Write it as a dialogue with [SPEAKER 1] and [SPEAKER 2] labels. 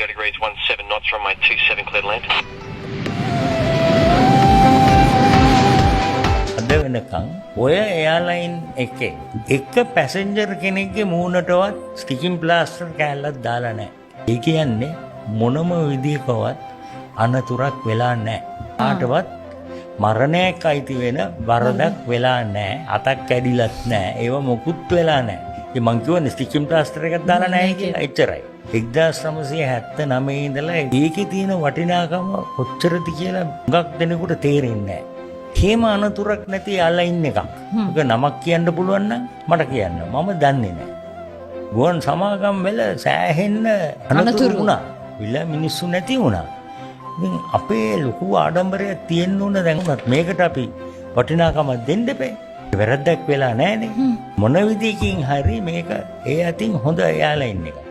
[SPEAKER 1] degrees 17 knots from my 27 cleared land.
[SPEAKER 2] අද වෙනකන් ඔය එයාලයින් එකේ එක පැසෙන්ජර් කෙනෙක්ගේ මූණටවත් ස්ටිකින් ප්ලාස්ටර් කෑල්ලක් දාලා නැහැ. ඒ කියන්නේ මොනම විදිහකවත් අනතුරක් වෙලා නැහැ. කාටවත් මරණයක් අයිති වෙන වරදක් වෙලා නැහැ. අතක් කැඩිලත් නැහැ. ඒව මොකුත් වෙලා නැහැ. ඒ මං කියවනේ ස්ටිකින් ප්ලාස්ටර් එකක් දාලා නැහැ කියලා. එච්චරයි. 1979 ඉඳලා ඒකේ තියෙන වටිනාකම කොච්චරද කියලා හුඟක් දෙනෙකුට තේරෙන්නේ නැහැ. හේම අනතුරක් නැති යාලයින් එකක්. ඒක නමක් කියන්න පුළුවන් නම් මට කියන්න. මම දන්නේ නැහැ. ගුවන් සමාගම් වල සෑහෙන්න අනතුරු වුණා. විල මිනිස්සු නැති වුණා. ඉතින් අපේ ලොකු ආඩම්බරයක් තියෙන්න ඕන දැන් උනත් මේකට අපි වටිනාකමක් දෙන්න බෑ. වැරද්දක් වෙලා නැහැනේ. මොන විදිහකින් හරි මේක ඒ අතින් හොඳ යාලයින් එකක්.